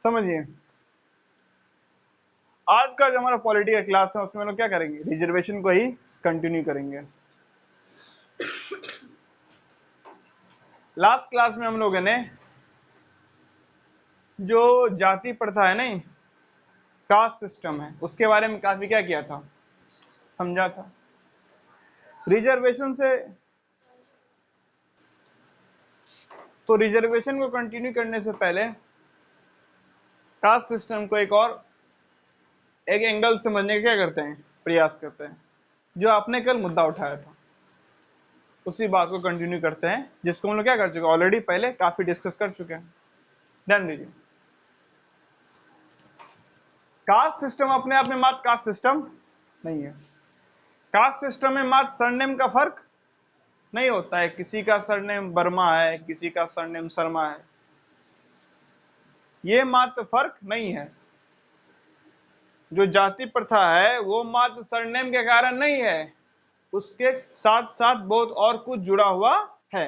समझिए, आज का जो हमारा पॉलिटी का क्लास है उसमें हम लोग क्या करेंगे, रिजर्वेशन को ही कंटिन्यू करेंगे। लास्ट क्लास में हम लोगों ने जो जाति प्रथा है नहीं, कास्ट सिस्टम है, उसके बारे में काफी क्या किया था, समझा था। रिजर्वेशन से तो रिजर्वेशन को कंटिन्यू करने से पहले कास्ट सिस्टम को एक एंगल समझने का क्या करते हैं, प्रयास करते हैं। जो आपने कल मुद्दा उठाया था उसी बात को कंटिन्यू करते हैं, जिसको हम लोग क्या कर चुके हैं, ऑलरेडी पहले काफी डिस्कस कर चुके हैं। ध्यान दीजिए, कास्ट सिस्टम अपने आप में मात्र कास्ट सिस्टम नहीं है। कास्ट सिस्टम में मात्र सरनेम का फर्क नहीं होता है, किसी का सरनेम वर्मा है, किसी का सरनेम शर्मा है, ये मात्र फर्क नहीं है। जो जाति प्रथा है वो मात्र सरनेम के कारण नहीं है, उसके साथ साथ बहुत और कुछ जुड़ा हुआ है।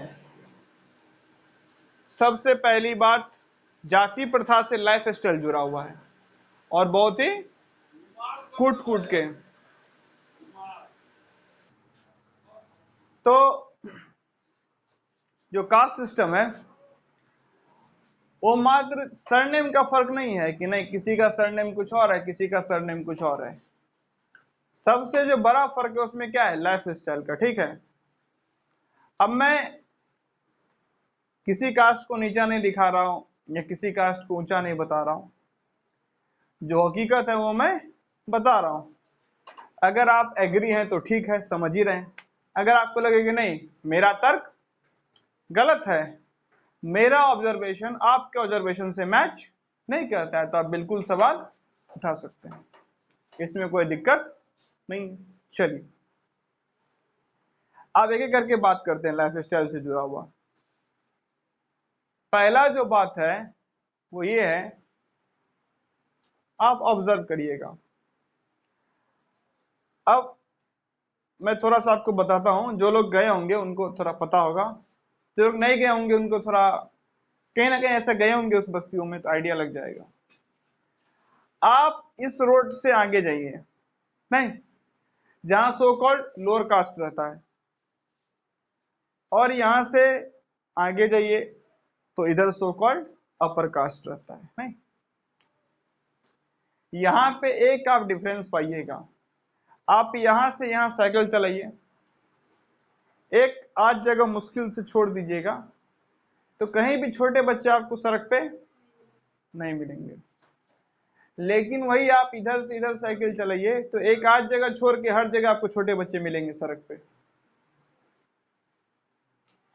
सबसे पहली बात, जाति प्रथा से लाइफ स्टाइल जुड़ा हुआ है, और बहुत ही कूट कूट के। तो जो कास्ट सिस्टम है वो मात्र सरनेम का फर्क नहीं है कि नहीं किसी का सरनेम कुछ और है, किसी का सरनेम कुछ और है। सबसे जो बड़ा फर्क है उसमें क्या है, लाइफ स्टाइल का। ठीक है, अब मैं किसी कास्ट को नीचा नहीं दिखा रहा हूं या किसी कास्ट को ऊंचा नहीं बता रहा हूं, जो हकीकत है वो मैं बता रहा हूं। अगर आप एग्री हैं तो ठीक है, समझ ही रहे हैं। अगर आपको लगे कि नहीं मेरा तर्क गलत है, मेरा ऑब्जर्वेशन आपके ऑब्जर्वेशन से मैच नहीं करता है, तो आप बिल्कुल सवाल उठा सकते हैं, इसमें कोई दिक्कत नहीं। चलिए अब एक एक करके बात करते हैं लाइफ स्टाइल से जुड़ा हुआ। पहला जो बात है वो ये है, आप ऑब्जर्व करिएगा। अब मैं थोड़ा सा आपको बताता हूं, जो लोग गए होंगे उनको थोड़ा पता होगा, जो लोग नहीं गए होंगे उनको थोड़ा कहीं ना कहीं ऐसे गए होंगे उस बस्तियों में, तो आइडिया लग जाएगा। आप इस रोड से आगे जाइए, नहीं जहां सो कॉल्ड लोअर कास्ट रहता है, और यहां से आगे जाइए तो इधर सो कॉल्ड अपर कास्ट रहता है। नहीं, यहां पे एक आप डिफरेंस पाइएगा। आप यहां से यहां साइकिल चलाइए, एक आध जगह मुश्किल से छोड़ दीजिएगा तो कहीं भी छोटे बच्चे आपको सड़क पे नहीं मिलेंगे। लेकिन वही आप इधर से इधर साइकिल चलाइए तो एक आध जगह छोड़ के हर जगह आपको छोटे बच्चे मिलेंगे सड़क पे,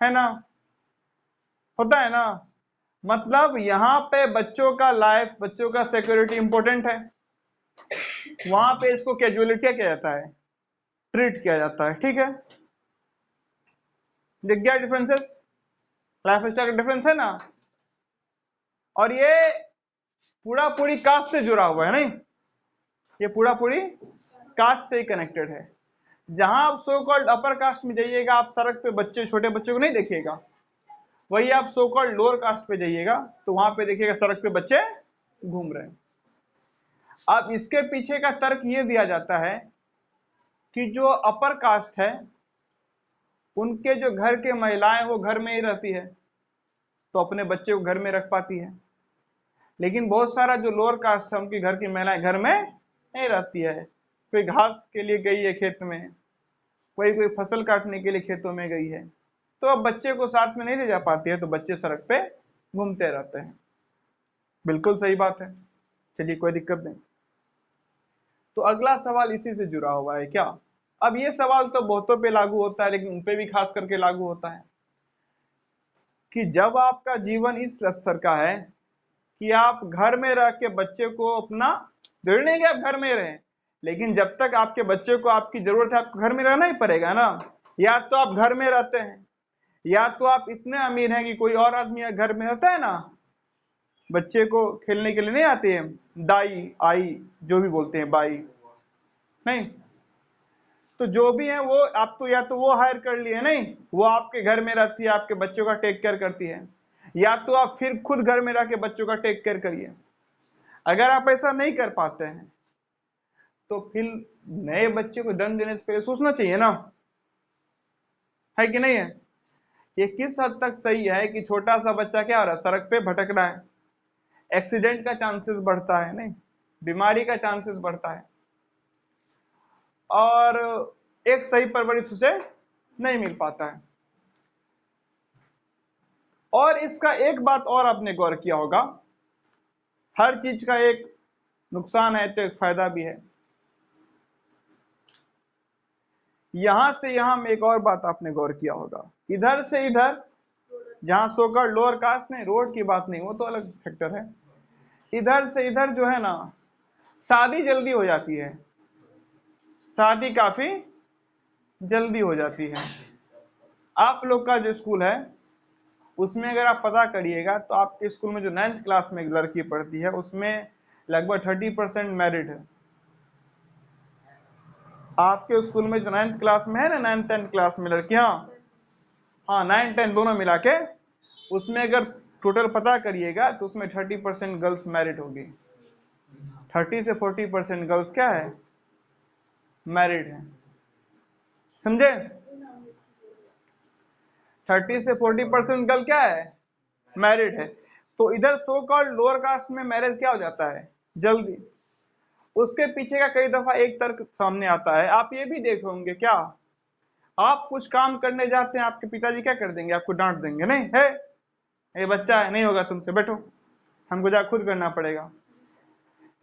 है ना, होता है ना। मतलब यहाँ पे बच्चों का लाइफ, बच्चों का सिक्योरिटी इंपॉर्टेंट है, वहां पे इसको कैजुअलिटी क्या किया जाता है, ट्रीट किया जाता है। ठीक है, दिख गया डिफरेंसेस, लाइफ स्टाइल का डिफरेंस है ना। और ये पूरा पूरी कास्ट से जुड़ा हुआ है, नहीं ये पूरा पूरी कास्ट से कनेक्टेड है। जहां आप सो कॉल्ड अपर कास्ट में जाइएगा आप सड़क पे बच्चे, छोटे बच्चों को नहीं देखिएगा, वही आप सो कॉल्ड लोअर कास्ट पे जाइएगा तो वहां पे देखिएगा सड़क पे बच्चे घूम रहे हैं। अब इसके पीछे का तर्क ये दिया जाता है कि जो अपर कास्ट है उनके जो घर के महिलाएं वो घर में ही रहती है तो अपने बच्चे को घर में रख पाती है, लेकिन बहुत सारा जो लोअर कास्ट है उनके घर की महिलाएं घर में नहीं रहती है, कोई घास के लिए गई है खेत में, कोई फसल काटने के लिए खेतों में गई है, तो अब बच्चे को साथ में नहीं ले जा पाती है तो बच्चे सड़क पे घूमते रहते हैं। बिल्कुल सही बात है, चलिए कोई दिक्कत नहीं। तो अगला सवाल इसी से जुड़ा हुआ है क्या। अब ये सवाल तो बहुतों पे लागू होता है लेकिन उन पे भी खास करके लागू होता है कि जब आपका जीवन इस स्तर का है कि आप घर में रह के बच्चे को अपना, जरूरी नहीं कि आप घर में रहें, लेकिन जब तक आपके बच्चे को आपकी जरूरत है आपको घर में रहना ही पड़ेगा ना। या तो आप घर में रहते हैं या तो आप इतने अमीर हैं कि कोई और आदमी घर में रहता है ना, बच्चे को खेलने के लिए नहीं आती है दाई आई जो भी बोलते हैं बाई, नहीं तो जो भी है वो आप तो या तो वो हायर कर लिए, नहीं वो आपके घर में रहती है आपके बच्चों का टेक केयर करती है, या तो आप फिर खुद घर में रह के बच्चों का टेक केयर करिए। अगर आप ऐसा नहीं कर पाते हैं तो फिर नए बच्चे को जन्म देने से पहले सोचना चाहिए ना, है कि नहीं है? ये किस हद तक सही है कि छोटा सा बच्चा क्या हो रहा है, सड़क पे भटक रहा है, एक्सीडेंट का चांसेस बढ़ता है, नहीं, बीमारी का चांसेस बढ़ता है, और एक सही परवरिश उसे नहीं मिल पाता है। और इसका एक बात और आपने गौर किया होगा, हर चीज का एक नुकसान है तो एक फायदा भी है। यहां से यहां में एक और बात आपने गौर किया होगा, इधर से इधर जहां सोकर लोअर कास्ट नहीं, रोड की बात नहीं, वो तो अलग फैक्टर है, इधर से इधर जो है ना, शादी जल्दी हो जाती है, शादी काफी जल्दी हो जाती है। आप लोग का जो स्कूल है उसमें अगर आप पता करिएगा तो आपके स्कूल में जो 9th क्लास में एक लड़की पढ़ती है उसमें लगभग 30% मैरिड है। आपके स्कूल में जो 9th क्लास में है ना, 9th 10th क्लास में लड़कियां, हाँ 9 10 दोनों मिला के, उसमें अगर टोटल पता करिएगा तो उसमें 30% गर्ल्स मैरिड होगी, 30 से 40% गर्ल्स क्या है, मैरिड है, समझे? 30 से 40% गर्ल क्या है, मैरिड है। तो इधर सो कॉल्ड लोअर कास्ट में मैरिज क्या हो जाता है, जल्दी। उसके पीछे का कई दफा एक तर्क सामने आता है, आप ये भी देखे होंगे क्या, आप कुछ काम करने जाते हैं, आपके पिताजी क्या कर देंगे, आपको डांट देंगे, नहीं है ये बच्चा है, नहीं होगा तुमसे, बैठो, हमको जा खुद करना पड़ेगा।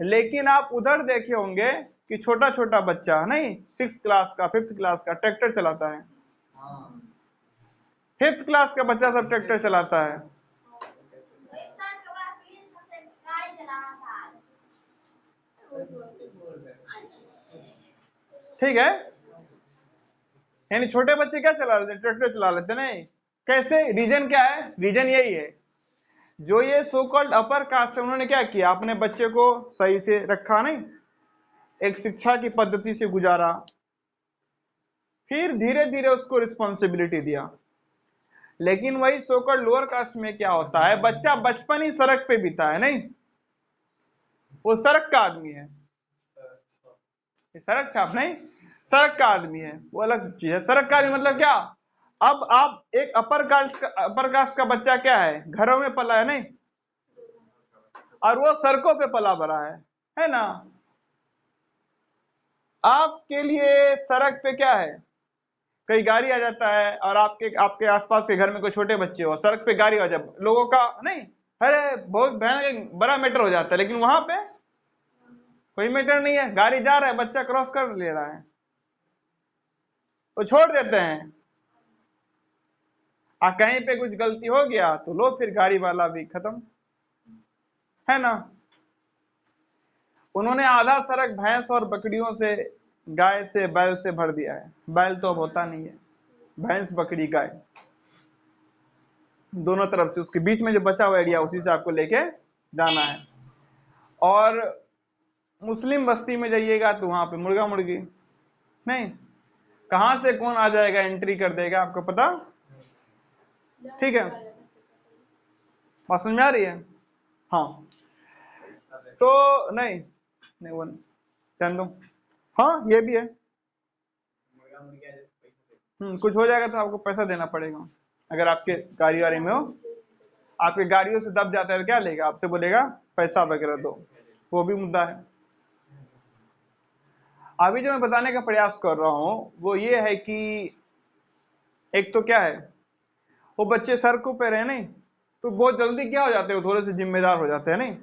लेकिन आप उधर देखे होंगे कि छोटा छोटा बच्चा नहीं, 6th क्लास का 5th क्लास का ट्रैक्टर चलाता है, 5th क्लास का बच्चा सब ट्रैक्टर चलाता है। ठीक है, यानी छोटे बच्चे क्या चला लेते, ट्रैक्टर चला लेते, नहीं कैसे, रीजन क्या है, रीजन यही है, जो ये सो कॉल्ड अपर कास्ट है उन्होंने क्या किया, अपने बच्चे को सही से रखा नहीं, एक शिक्षा की पद्धति से गुजारा, फिर धीरे धीरे उसको रिस्पॉन्सिबिलिटी दिया। लेकिन वही सो कॉल्ड लोअर कास्ट में क्या होता है, बच्चा बचपन ही सड़क पे बीता है, नहीं, वो सड़क का आदमी है, सड़क छाप नहीं, सड़क का आदमी है, वो अलग चीज है। सड़क का आदमी मतलब क्या, अब आप एक अपर कास्ट का बच्चा क्या है, घरों में पला है, नहीं, और वो सड़कों पे पला बड़ा है ना। आपके लिए सड़क पे क्या है, कई गाड़ी आ जाता है, और आपके आपके आसपास के घर में कोई छोटे बच्चे हो, सड़क पे गाड़ी आ जाए, लोगों का नहीं, अरे बहुत भयानक बड़ा मैटर हो जाता है। लेकिन वहां पे कोई मैटर नहीं है, गाड़ी जा रहा है, बच्चा क्रॉस कर ले रहा है, वो छोड़ देते हैं, कहीं पे कुछ गलती हो गया तो लो फिर गाड़ी वाला भी खत्म, है ना। उन्होंने आधा सड़क भैंस और बकरियों से, गाय से, बैल से भर दिया है, बैल तो अब होता नहीं है, भैंस बकरी गाय दोनों तरफ से, उसके बीच में जो बचा हुआ एरिया उसी से आपको लेके जाना है। और मुस्लिम बस्ती में जाइएगा तो वहां पे मुर्गा मुर्गी नहीं, कहां से कौन आ जाएगा एंट्री कर देगा आपको पता, ठीक है, बात समझ में आ रही है? हाँ तो नहीं नहीं वो ध्यान दो, हाँ ये भी है, कुछ हो जाएगा तो आपको पैसा देना पड़ेगा, अगर आपके गाड़ी वाड़ी में हो, आपके गाड़ियों से दब जाता है तो क्या लेगा, आपसे बोलेगा पैसा वगैरह दो, वो भी मुद्दा है। अभी जो मैं बताने का प्रयास कर रहा हूं वो ये है कि एक तो क्या है, वो बच्चे सड़कों पे रहे नहीं तो बहुत जल्दी क्या हो जाते हैं, वो थोड़े से जिम्मेदार हो जाते हैं, नहीं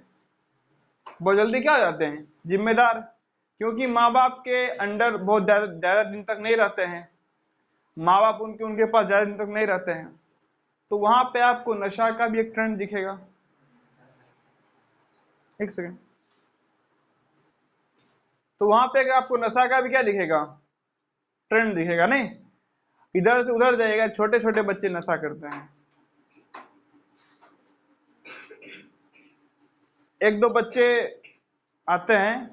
बहुत जल्दी क्या हो जाते हैं, जिम्मेदार, क्योंकि माँ बाप के अंडर बहुत ज्यादा दिन तक नहीं रहते हैं, माँ बाप उनके पास ज्यादा दिन तक नहीं रहते हैं, तो वहां पे आपको नशा का भी एक ट्रेंड दिखेगा। एक सेकंड, तो वहां पे आपको नशा का भी क्या दिखेगा, ट्रेंड दिखेगा, नहीं इधर से उधर जाएगा, छोटे छोटे बच्चे नशा करते हैं, एक दो बच्चे आते हैं,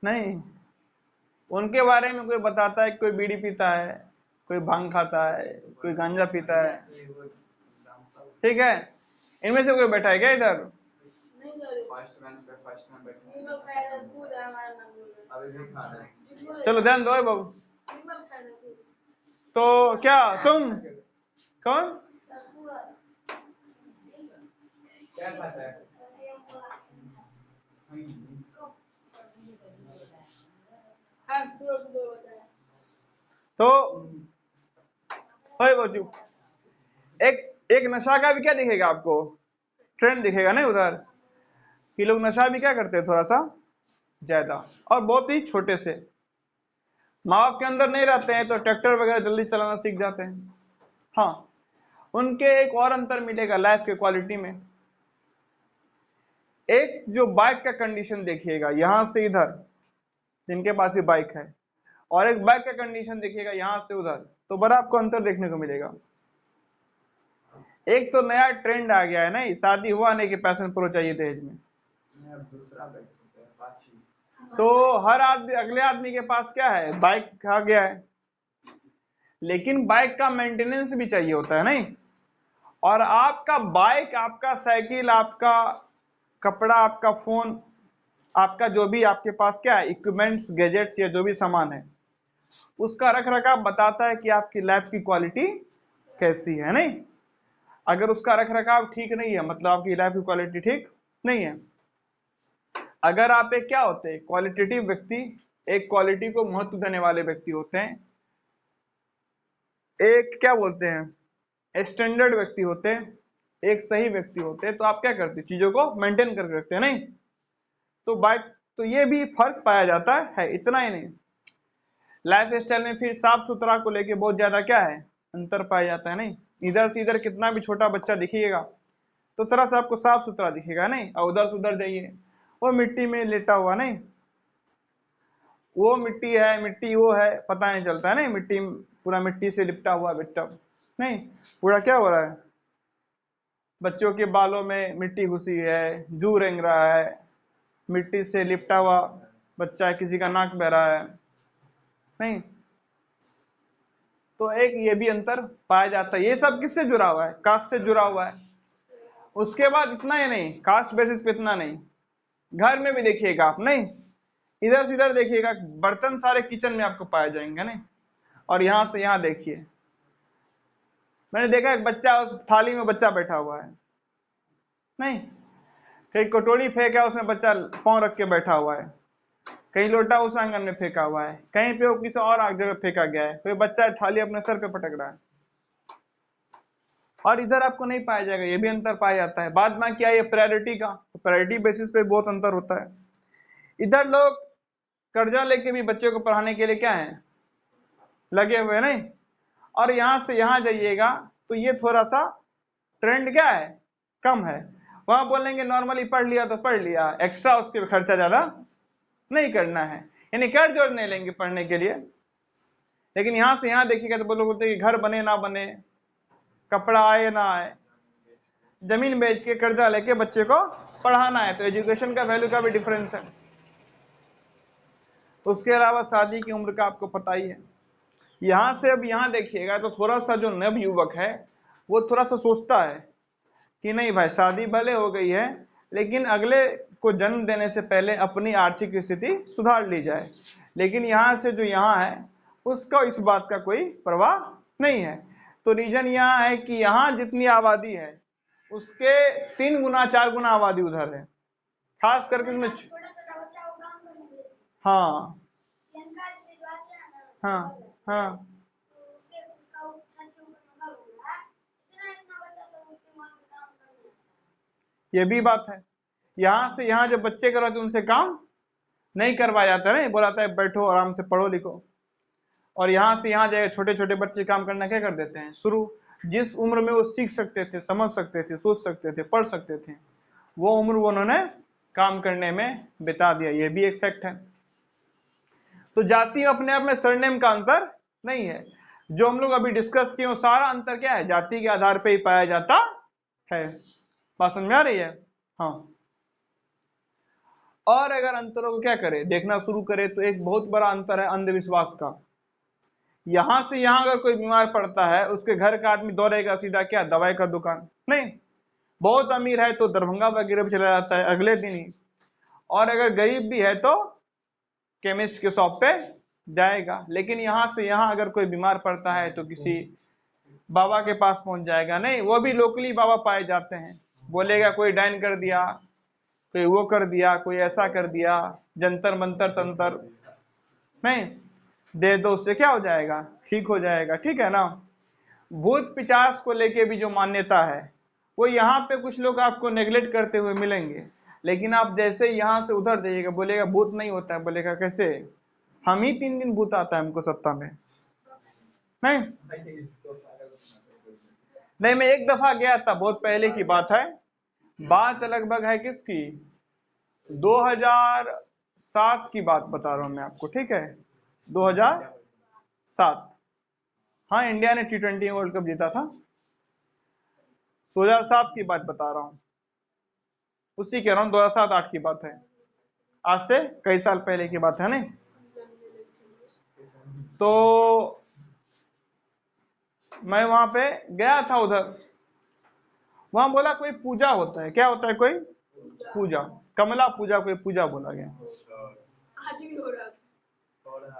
नहीं उनके बारे में कोई बताता है, कोई बीड़ी पीता है, कोई भांग खाता है, कोई गांजा पीता है, ठीक है, इनमें से कोई बैठा है क्या इधर, चलो ध्यान दो बाबू। तो क्या तुम कौन क्या खाता है? तो बाबू एक एक नशा का भी क्या दिखेगा आपको, ट्रेंड दिखेगा ना उधर, कि लोग नशा भी क्या करते हैं थोड़ा सा ज्यादा, और बहुत ही छोटे से। माँ बाप के अंदर नहीं रहते हैं तो ट्रैक्टर वगैरह जल्दी चलाना सीख जाते हैं। हाँ, उनके एक और अंतर मिलेगा लाइफ के क्वालिटी में। एक जो बाइक का कंडीशन देखिएगा यहां से इधर, जिनके पास ये बाइक है, और एक बाइक का कंडीशन देखिएगा यहां से उधर, तो बड़ा आपको अंतर देखने को मिलेगा। एक तो नया ट्रेंड आ गया है ना, शादी हुआ नहीं कि पैशन प्रो चाहिए दहेज में। तो हर आदमी, अगले आदमी के पास क्या है, बाइक आ गया है, लेकिन बाइक का मेंटेनेंस भी चाहिए होता है नहीं। और आपका बाइक, आपका साइकिल, आपका कपड़ा, आपका फोन, आपका जो भी आपके पास क्या है इक्विपमेंट्स, गैजेट्स या जो भी सामान है, उसका रख रखाव बताता है कि आपकी लाइफ की क्वालिटी कैसी है नहीं। अगर उसका रख रखाव ठीक नहीं है मतलब आपकी लाइफ की क्वालिटी ठीक नहीं है। अगर आप एक क्या होते हैं क्वालिटेटिव व्यक्ति, एक क्वालिटी को महत्व देने वाले व्यक्ति होते हैं, एक क्या बोलते हैं स्टैंडर्ड व्यक्ति होते हैं, एक सही व्यक्ति होते हैं, तो आप क्या करते हैं चीजों को मेंटेन करके रखते हैं नहीं। तो बाइक, तो ये भी फर्क पाया जाता है, इतना ही नहीं, लाइफ स्टाइल में फिर साफ सुथरा को लेके बहुत ज्यादा क्या है अंतर पाया जाता है नहीं। इधर से इधर कितना भी छोटा बच्चा दिखिएगा तो थोड़ा सा आपको साफ सुथरा दिखेगा नहीं, और उधर से उधर जाइए वो मिट्टी में लेटा हुआ नहीं, वो मिट्टी है, मिट्टी वो है, पता नहीं चलता है नहीं, मिट्टी पूरा मिट्टी से लिपटा हुआ बेटा नहीं, पूरा क्या हो रहा है, बच्चों के बालों में मिट्टी घुसी है, जू रेंग रहा है, मिट्टी से लिपटा हुआ बच्चा है, किसी का नाक बह रहा है नहीं। तो एक ये भी अंतर पाया जाता है। ये सब किससे जुड़ा हुआ है, कास्ट से जुड़ा हुआ है। उसके बाद इतना ही नहीं, कास्ट बेसिस पे इतना नहीं, घर में भी देखिएगा आप नहीं, इधर से इधर देखिएगा, बर्तन सारे किचन में आपको पाए जाएंगे नहीं। और यहां से यहां देखिए, मैंने देखा एक बच्चा, उस थाली में बच्चा बैठा हुआ है नहीं, कहीं कटोरी फेंका उसमें बच्चा पांव रख के बैठा हुआ है, कहीं लोटा उस आंगन में फेंका हुआ है, कहीं पे वो किसी और जगह फेंका गया है, कोई बच्चा थाली अपने सर पे पटक रहा है, और इधर आपको नहीं पाया जाएगा। ये भी अंतर पाया जाता है। बाद में क्या, ये प्रायोरिटी का, तो प्रायोरिटी बेसिस पे बहुत अंतर होता है। इधर लोग कर्जा लेके भी बच्चों को पढ़ाने के लिए क्या है लगे हुए नहीं, और यहां से यहां जाइएगा तो ये थोड़ा सा ट्रेंड क्या है कम है। वहां बोलेंगे नॉर्मली पढ़ लिया तो पढ़ लिया, एक्स्ट्रा उसके खर्चा ज्यादा नहीं करना है, यानी कर्ज जोड़ नहीं लेंगे पढ़ने के लिए। लेकिन यहां से यहां देखिएगा तो बोलोगे कि घर बने ना बने, कपड़ा आए ना आए, जमीन बेच के कर्जा लेके बच्चे को पढ़ाना है, तो एजुकेशन का वैल्यू का भी डिफरेंस है। उसके अलावा शादी की उम्र का आपको पता ही है। यहां से अब यहां देखिएगा तो थोड़ा सा जो नव युवक है वो थोड़ा सा सोचता है कि नहीं भाई शादी भले हो गई है लेकिन अगले को जन्म देने से पहले अपनी आर्थिक स्थिति सुधार ली जाए। लेकिन यहाँ से जो यहाँ है उसको इस बात का कोई परवाह नहीं है। तो रीजन यहाँ है कि यहाँ जितनी आबादी है उसके 3 गुना 4 गुना आबादी उधर है, खास करके उसमें। हाँ हाँ हाँ, ये भी बात है। यहाँ से यहाँ जब बच्चे करवाते उनसे काम नहीं करवाया जाता है, बोलाता है बैठो आराम से पढ़ो लिखो, और यहाँ से यहाँ जाए छोटे छोटे बच्चे काम करना क्या कर देते हैं शुरू। जिस उम्र में वो सीख सकते थे, समझ सकते थे, सोच सकते थे, पढ़ सकते थे, वो उम्र वो उन्होंने काम करने में बिता दिया। ये भी एक फैक्ट है। तो जाति अपने आप में सरनेम का अंतर नहीं है। जो हम लोग अभी डिस्कस किए वो सारा अंतर क्या है, जाति के आधार पर ही पाया जाता है। बात समझ में आ रही है? हाँ। और अगर अंतरों को क्या करे देखना शुरू करे तो एक बहुत बड़ा अंतर है अंधविश्वास का। यहां से यहां अगर कोई बीमार पड़ता है उसके घर का आदमी दौड़ेगा सीधा क्या, दवाई का दुकान नहीं, बहुत अमीर है तो दरभंगा वगैरह पे चला जाता है अगले दिन ही, और अगर गरीब भी है तो केमिस्ट के शॉप पे जाएगा। लेकिन यहाँ से यहाँ अगर कोई बीमार पड़ता है तो किसी बाबा के पास पहुंच जाएगा नहीं, वो भी लोकली बाबा पाए जाते हैं। बोलेगा कोई डाइन कर दिया, कोई वो कर दिया, कोई ऐसा कर दिया, जंतर मंतर तंत्र नहीं, दे दो उससे क्या हो जाएगा, ठीक हो जाएगा। ठीक है ना। भूत पिचास को लेके भी जो मान्यता है वो यहाँ पे कुछ लोग आपको नेगलेक्ट करते हुए मिलेंगे, लेकिन आप जैसे यहाँ से उधर जाइएगा बोलेगा भूत नहीं होता है, बोलेगा कैसे, हम ही 3 दिन भूत आता है हमको सत्ता में। नहीं नहीं, मैं एक दफा गया था, बहुत पहले की बात है, बात लगभग है किसकी, 2007 की बात बता रहा हूं मैं आपको। ठीक है, 2007, हाँ इंडिया ने T20 वर्ल्ड कप जीता था, 2007 की बात बता रहा हूं, उसी कह रहा हूं 2007-8 की बात है, आज से कई साल पहले की बात है। नहीं तो मैं वहां पे गया था उधर, वहां बोला कोई पूजा होता है, क्या होता है, कोई पूजा, कमला पूजा, कोई पूजा बोला गया। आज भी हो रहा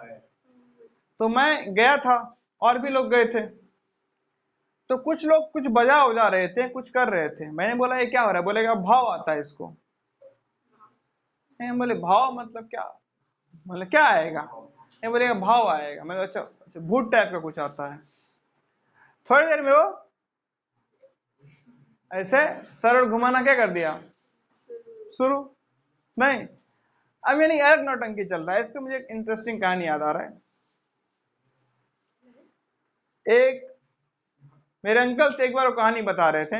है। तो मैं गया था और भी लोग गए थे, तो कुछ लोग कुछ बजा उजा रहे थे, कुछ कर रहे थे। मैंने बोला ये क्या हो रहा है, बोलेगा भाव आता है इसको। मैं बोले भाव मतलब क्या, मतलब क्या आएगा, मैं बोलेगा भाव आएगा। मैं अच्छा अच्छा, भूत टाइप का कुछ आता है। थोड़ी देर में वो ऐसे सरल घुमाना क्या कर दिया, शुरू। नहीं अब यानी अलग नौटंकी चल रहा है। इस पे मुझे एक इंटरेस्टिंग कहानी याद आ रहा है। एक मेरे अंकल से एक बार वो कहानी बता रहे थे,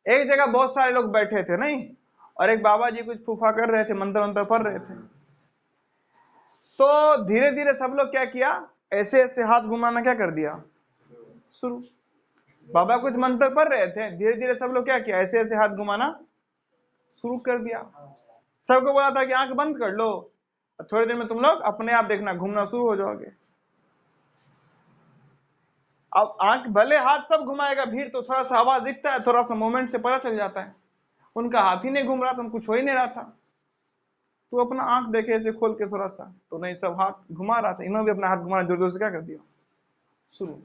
एक जगह बहुत सारे लोग बैठे थे नहीं, और एक बाबा जी कुछ फूफा कर रहे थे, मंत्र मंत्र पढ़ रहे थे। तो धीरे धीरे सब लोग क्या किया, ऐसे ऐसे हाथ घुमाना क्या कर दिया, शुरू। बाबा कुछ मंत्र पढ़ रहे थे, धीरे धीरे सब लोग क्या किया, ऐसे ऐसे हाथ घुमाना शुरू कर दिया। सबको बोला था कि आंख बंद कर लो, थोड़ी देर में तुम लोग अपने आप देखना घूमना शुरू हो जाओगे। अब आंख भले हाथ सब घुमाएगा, भीड़ तो थोड़ा सा आवाज दिखता है, थोड़ा सा मूवमेंट से पता चल जाता है। उनका हाथ ही नहीं घूम रहा था, कुछ हो ही नहीं रहा था। तो अपना आंख देखे ऐसे खोल के थोड़ा सा, तो नहीं सब हाथ घुमा रहा था, इन्होंने भी अपना हाथ घुमाना जोर जोर से क्या कर दिया, शुरू।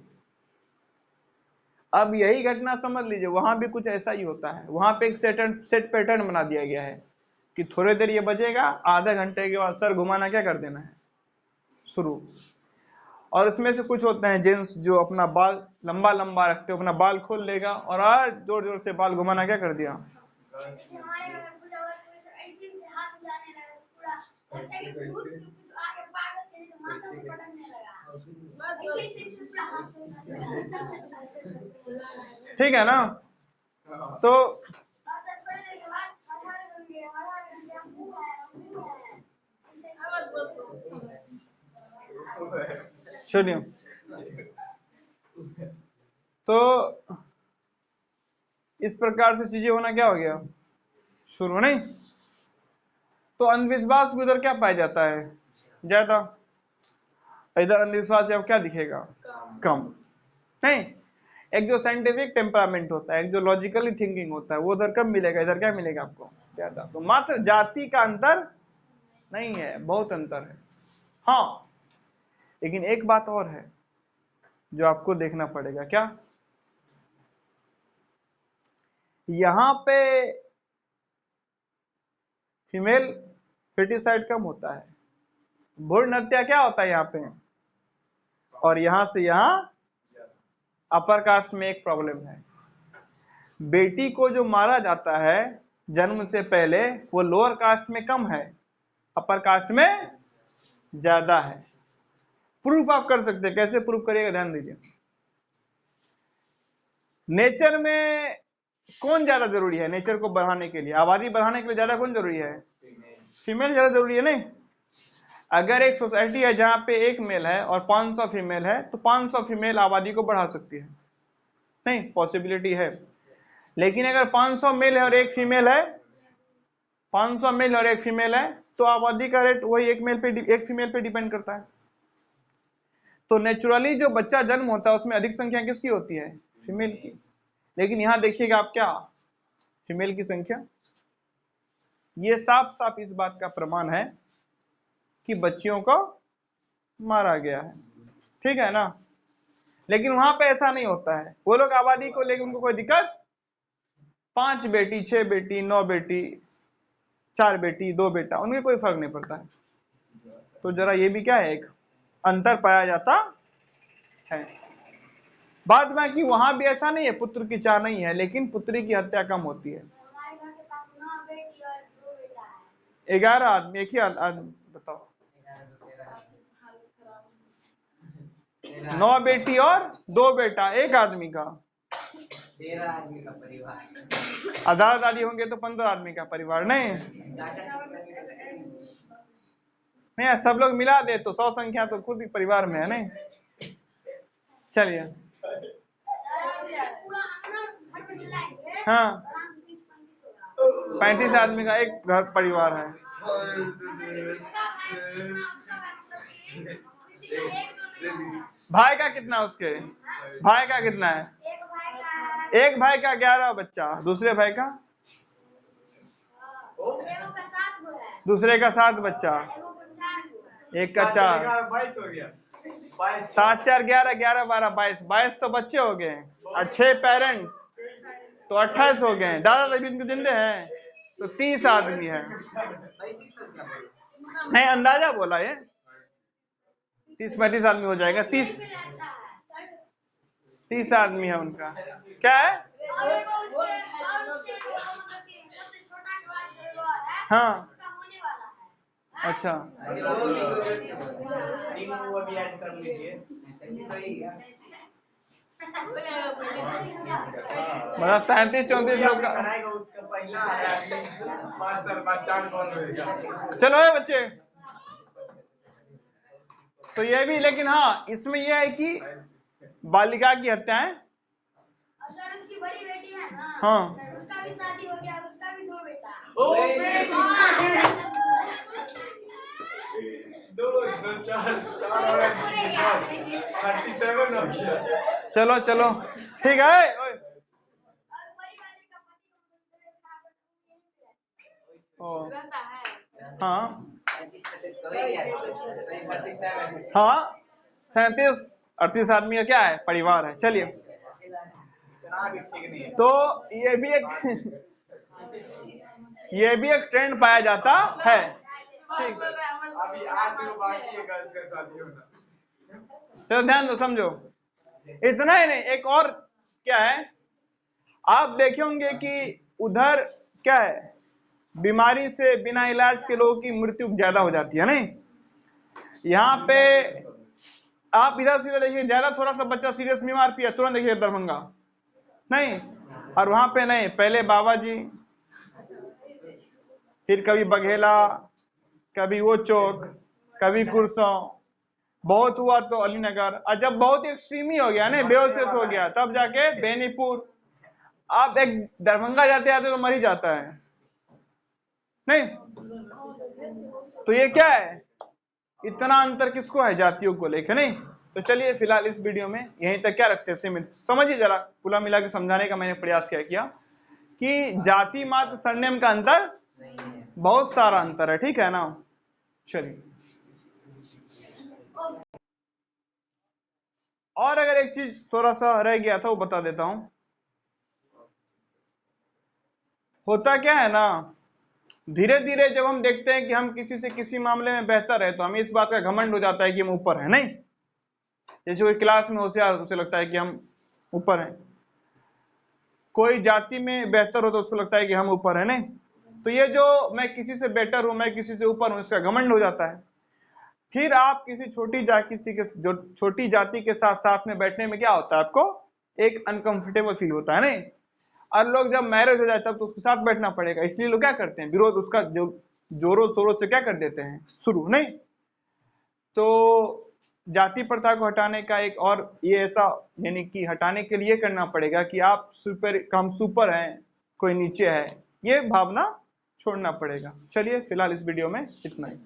अब यही घटना समझ लीजिए वहां भी कुछ ऐसा ही होता है। वहां पे एक सेट पैटर्न बना दिया गया है कि थोड़ी देर ये बजेगा, आधे घंटे के बाद सर घुमाना क्या कर देना है, शुरू। और इसमें से कुछ होते हैं जेंट्स जो अपना बाल लंबा लंबा रखते हो, अपना बाल खोल लेगा और आज जोर जोर से बाल घुमाना क्या कर दिया। ठीक है ना। तो सुनिए, तो इस प्रकार से चीजें होना क्या हो गया, शुरू। नहीं तो अंधविश्वास भी उधर क्या पाया जाता है, ज्यादा। इधर अंधविश्वास अब क्या दिखेगा, कम। नहीं, एक जो साइंटिफिक टेम्परामेंट होता है, एक जो लॉजिकली थिंकिंग होता है, वो उधर कब मिलेगा, इधर क्या मिलेगा आपको, ज्यादा। तो मात्र जाति का अंतर नहीं है, बहुत अंतर है। हाँ लेकिन एक बात और है जो आपको देखना पड़ेगा, क्या, यहां पे फीमेल फेटिसाइड कम होता है, भ्रूण हत्या क्या होता है यहाँ पे, और यहां से यहां अपर कास्ट में एक प्रॉब्लम है। बेटी को जो मारा जाता है जन्म से पहले, वो लोअर कास्ट में कम है, अपर कास्ट में ज्यादा है। प्रूफ आप कर सकते हैं, कैसे प्रूफ करिएगा, ध्यान दीजिए। नेचर में कौन ज्यादा जरूरी है, नेचर को बढ़ाने के लिए, आबादी बढ़ाने के लिए ज्यादा कौन जरूरी है, फीमेल ज्यादा जरूरी है। नहीं, अगर एक सोसाइटी है जहां पे एक मेल है और 500 फीमेल है, तो 500 फीमेल आबादी को बढ़ा सकती है, नहीं पॉसिबिलिटी है। लेकिन अगर 500 मेल है और एक फीमेल है, 500 मेल और एक फीमेल है, तो आबादी का रेट वही एक फीमेल पे डिपेंड करता है। तो नेचुरली जो बच्चा जन्म होता है उसमें अधिक संख्या किसकी होती है, फीमेल की। लेकिन यहां देखिएगा आप, क्या फीमेल की संख्या। ये साफ साफ इस बात का प्रमाण है कि बच्चियों को मारा गया है, ठीक है ना। लेकिन वहां पे ऐसा नहीं होता है, वो लोग आबादी को लेकर उनको कोई दिक्कत, 5 बेटी 6 बेटी 9 बेटी 4 बेटी 2 बेटा, उनमें कोई फर्क नहीं पड़ता है। तो जरा ये भी क्या है, एक अंतर पाया जाता है। बात में कि वहां भी ऐसा नहीं है, पुत्र की चाह नहीं है, लेकिन पुत्री की हत्या कम होती है। 11 आदमी, एक ही आदमी, बताओ 9 बेटी और 2 बेटा, एक आदमी का 13 आदमी का परिवार। दादा दादी होंगे तो 15 आदमी का परिवार। नहीं नहीं, सब लोग मिला दे तो 100 संख्या तो खुद ही परिवार में है। नहीं, चलिए हाँ, 35 आदमी का एक घर परिवार है। भाई का कितना, उसके भाई का कितना है? एक भाई का 11 बच्चा, दूसरे भाई का, दूसरे का 7 बच्चा, एक का 4, 22 हो गया। 7 4 11, 11 12 22, 22 तो बच्चे हो गए और 6 पेरेंट्स तो 28 हो गए। दादा दादी इनके जिंदे हैं तो 30 आदमी है। नहीं, अंदाजा बोला ये, 30-35 आदमी हो जाएगा। 30 आदमी है उनका। क्या है? हाँ, अच्छा, मतलब 33-34 लोग का। चलो है बच्चे, तो ये भी, लेकिन हाँ इसमें यह है कि बालिका की हत्याएं, अगर उसकी बड़ी बेटी है ना, हाँ, उसका भी शादी हो गया, उसका भी 2 बेटा। चलो चलो ठीक है। हाँ हाँ, 37-38 आदमी का क्या है, परिवार है। चलिए, तो ये भी एक ट्रेंड पाया जाता है। ठीक, अभी 8 लोग बाकी है गर्ल्स का शादी होना। चलो ध्यान दो, समझो। इतना ही नहीं, एक और क्या है, आप देखे होंगे कि उधर क्या है, बीमारी से बिना इलाज के लोगों की मृत्यु ज्यादा हो जाती है। नहीं, यहाँ पे आप इधर सीधे देखिए, ज्यादा थोड़ा सा बच्चा सीरियस बीमार पिया तुरंत देखिए दरभंगा, नहीं, और वहां पे नहीं, पहले बाबा जी, फिर कभी बघेला, कभी वो चौक, कभी कुरसों, बहुत हुआ तो अलीनगर, और जब बहुत एक्सट्रीमी हो गया ना, बेहोश हो गया, तब जाके बेनीपुर। आप एक दरभंगा जाते आते तो मर ही जाता है। नहीं, तो ये क्या है, इतना अंतर किसको है, जातियों को लेकर। नहीं, तो चलिए फिलहाल इस वीडियो में यहीं तक क्या रखते हैं, सीमित समझिए जरा, पूरा मिला के समझाने का मैंने प्रयास किया कि जाति मात्र सरनेम का अंतर बहुत सारा अंतर है, ठीक है ना। चलिए, और अगर एक चीज थोड़ा सा रह गया था वो बता देता हूं। होता क्या है ना, धीरे धीरे जब हम देखते हैं कि हम किसी से किसी मामले में बेहतर है, तो हमें इस बात का घमंड हो जाता है कि हम ऊपर हैं। नहीं, जैसे कोई क्लास में होशियार, उसे लगता है कि हम ऊपर हैं, कोई जाति में बेहतर हो तो उसको लगता है कि हम ऊपर हैं। नहीं, तो ये जो मैं किसी से बेटर हूं, मैं किसी से ऊपर हूं, इसका घमंड हो जाता है। फिर आप किसी छोटी जाति के साथ साथ में बैठने में क्या होता है, आपको एक अनकंफर्टेबल फील होता है। नहीं, और लोग जब मैरिज हो जाए तब तो उसके साथ बैठना पड़ेगा, इसलिए लोग क्या करते हैं, विरोध उसका जो जोरों शोरों से क्या कर देते हैं, शुरू। नहीं, तो जाति प्रथा को हटाने का एक और ये ऐसा, यानी कि हटाने के लिए करना पड़ेगा कि आप हम सुपर हैं, कोई नीचे है, ये भावना छोड़ना पड़ेगा। चलिए फिलहाल इस वीडियो में इतना ही।